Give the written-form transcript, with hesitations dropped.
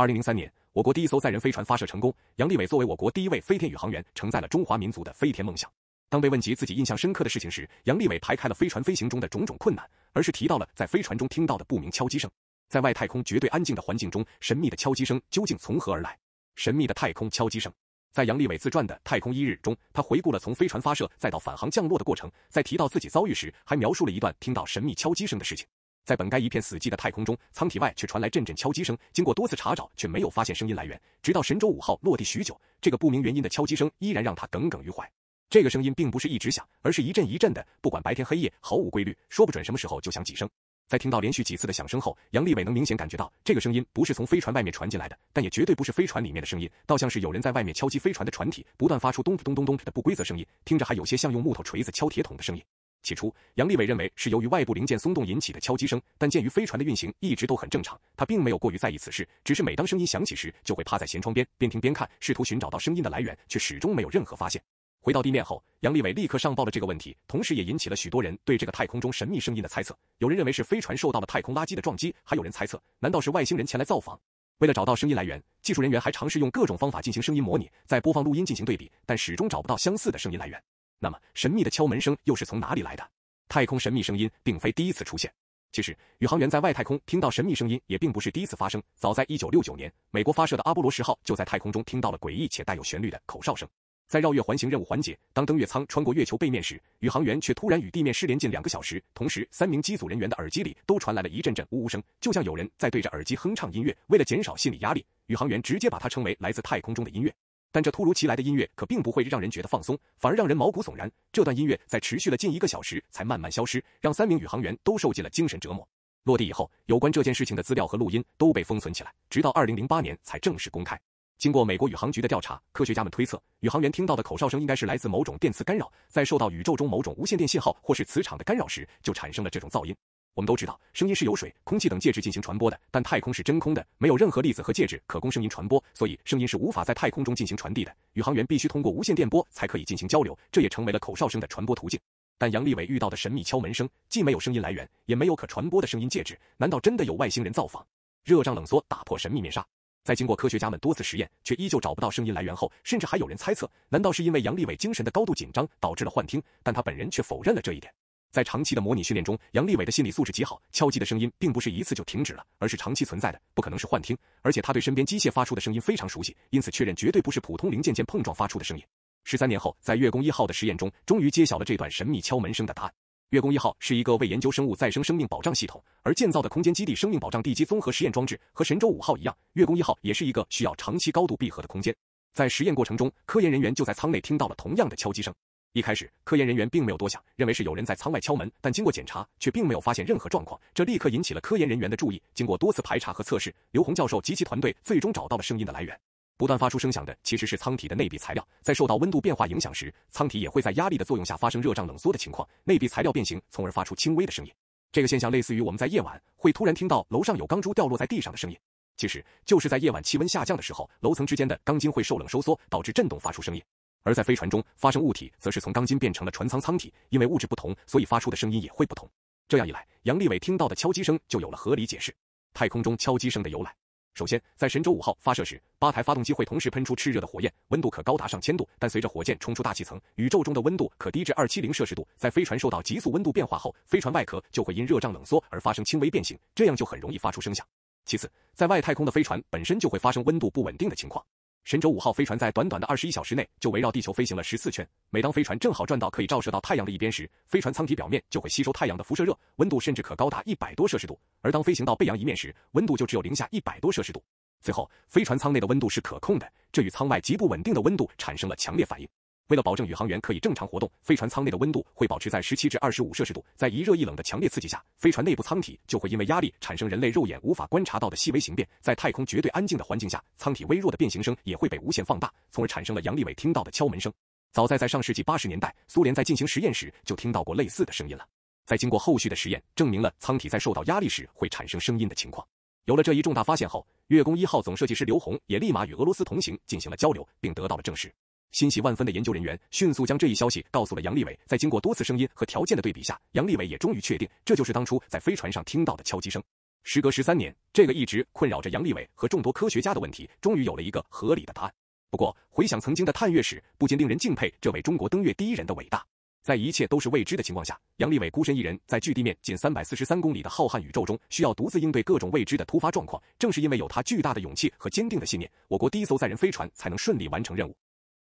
2003年，我国第一艘载人飞船发射成功，杨利伟作为我国第一位飞天宇航员，承载了中华民族的飞天梦想。当被问及自己印象深刻的事情时，杨利伟排开了飞船飞行中的种种困难，而是提到了在飞船中听到的不明敲击声。在外太空绝对安静的环境中，神秘的敲击声究竟从何而来？神秘的太空敲击声。在杨利伟自传的《太空一日》中，他回顾了从飞船发射再到返航降落的过程，在提到自己遭遇时，还描述了一段听到神秘敲击声的事情。在本该一片死寂的太空中，舱体外却传来阵阵敲击声，经过多次查找，却没有发现声音来源。直到神舟5号落地许久，这个不明原因的敲击声依然让他耿耿于怀。这个声音并不是一直响，而是一阵一阵的，不管白天黑夜，毫无规律，说不准什么时候就响几声。在听到连续几次的响声后，杨利伟能明显感觉到，这个声音不是从飞船外面传进来的，但也绝对不是飞船里面的声音，倒像是有人在外面敲击飞船的船体，不断发出咚咚咚咚的不规则声音，听着还有些像用木头锤子敲铁桶的声音。起初，杨利伟认为是由于外部零件松动引起的敲击声，但鉴于飞船的运行一直都很正常，他并没有过于在意此事，只是每当声音响起时，就会趴在舷窗边，边听边看，试图寻找到声音的来源，却始终没有任何发现。回到地面后，杨利伟立刻上报了这个问题，同时也引起了许多人对这个太空中神秘声音的猜测。有人认为是飞船受到了太空垃圾的撞击，还有人猜测，难道是外星人前来造访？为了找到声音来源，技术人员还尝试用各种方法进行声音模拟，再播放录音进行对比，但始终找不到相似的声音来源。那么，神秘的敲门声又是从哪里来的？太空神秘声音并非第一次出现。其实，宇航员在外太空听到神秘声音也并不是第一次发生。早在1969年，美国发射的阿波罗10号就在太空中听到了诡异且带有旋律的口哨声。在绕月环形任务环节，当登月舱穿过月球背面时，宇航员却突然与地面失联近2个小时，同时3名机组人员的耳机里都传来了一阵阵呜呜声，就像有人在对着耳机哼唱音乐。为了减少心理压力，宇航员直接把它称为来自太空中的音乐。但这突如其来的音乐可并不会让人觉得放松，反而让人毛骨悚然。这段音乐在持续了近1个小时才慢慢消失，让3名宇航员都受尽了精神折磨。落地以后，有关这件事情的资料和录音都被封存起来，直到2008年才正式公开。经过美国宇航局的调查，科学家们推测，宇航员听到的口哨声应该是来自某种电磁干扰，在受到宇宙中某种无线电信号或是磁场的干扰时，就产生了这种噪音。我们都知道，声音是由水、空气等介质进行传播的，但太空是真空的，没有任何粒子和介质可供声音传播，所以声音是无法在太空中进行传递的。宇航员必须通过无线电波才可以进行交流，这也成为了口哨声的传播途径。但杨利伟遇到的神秘敲门声，既没有声音来源，也没有可传播的声音介质，难道真的有外星人造访？热胀冷缩打破神秘面纱。在经过科学家们多次实验，却依旧找不到声音来源后，甚至还有人猜测，难道是因为杨利伟精神的高度紧张导致了幻听？但他本人却否认了这一点。在长期的模拟训练中，杨利伟的心理素质极好，敲击的声音并不是一次就停止了，而是长期存在的，不可能是幻听。而且他对身边机械发出的声音非常熟悉，因此确认绝对不是普通零件间碰撞发出的声音。13年后，在月宫1号的实验中，终于揭晓了这段神秘敲门声的答案。月宫1号是一个为研究生物再生生命保障系统而建造的空间基地生命保障地基综合实验装置，和神舟5号一样，月宫1号也是一个需要长期高度闭合的空间。在实验过程中，科研人员就在舱内听到了同样的敲击声。一开始，科研人员并没有多想，认为是有人在舱外敲门，但经过检查，却并没有发现任何状况，这立刻引起了科研人员的注意。经过多次排查和测试，刘洪教授及其团队最终找到了声音的来源。不断发出声响的其实是舱体的内壁材料，在受到温度变化影响时，舱体也会在压力的作用下发生热胀冷缩的情况，内壁材料变形，从而发出轻微的声音。这个现象类似于我们在夜晚会突然听到楼上有钢珠掉落在地上的声音，其实就是在夜晚气温下降的时候，楼层之间的钢筋会受冷收缩，导致震动发出声音。而在飞船中发生物体，则是从钢筋变成了船舱舱体，因为物质不同，所以发出的声音也会不同。这样一来，杨利伟听到的敲击声就有了合理解释。太空中敲击声的由来。首先，在神舟5号发射时，8台发动机会同时喷出炽热的火焰，温度可高达上千度，但随着火箭冲出大气层，宇宙中的温度可低至270摄氏度。在飞船受到急速温度变化后，飞船外壳就会因热胀冷缩而发生轻微变形，这样就很容易发出声响。其次，在外太空的飞船本身就会发生温度不稳定的情况。神舟5号飞船在短短的21小时内就围绕地球飞行了14圈，每当飞船正好转到可以照射到太阳的一边时，飞船舱体表面就会吸收太阳的辐射热，温度甚至可高达100多摄氏度，而当飞行到背阳一面时，温度就只有零下100多摄氏度。最后，飞船舱内的温度是可控的，这与舱外极不稳定的温度产生了强烈反应。为了保证宇航员可以正常活动，飞船舱内的温度会保持在17至25摄氏度，在一热一冷的强烈刺激下，飞船内部舱体就会因为压力产生人类肉眼无法观察到的细微形变，在太空绝对安静的环境下，舱体微弱的变形声也会被无限放大，从而产生了杨利伟听到的敲门声。早在上世纪80年代，苏联在进行实验时就听到过类似的声音了。在经过后续的实验，证明了舱体在受到压力时会产生声音的情况。有了这一重大发现后，月宫1号总设计师刘洪也立马与俄罗斯同行进行了交流，并得到了证实。欣喜万分的研究人员迅速将这一消息告诉了杨利伟，在经过多次声音和条件的对比下，杨利伟也终于确定，这就是当初在飞船上听到的敲击声。时隔13年，这个一直困扰着杨利伟和众多科学家的问题，终于有了一个合理的答案。不过，回想曾经的探月史，不禁令人敬佩这位中国登月第一人的伟大。在一切都是未知的情况下，杨利伟孤身一人在距地面仅343公里的浩瀚宇宙中，需要独自应对各种未知的突发状况。正是因为有他巨大的勇气和坚定的信念，我国第一艘载人飞船才能顺利完成任务。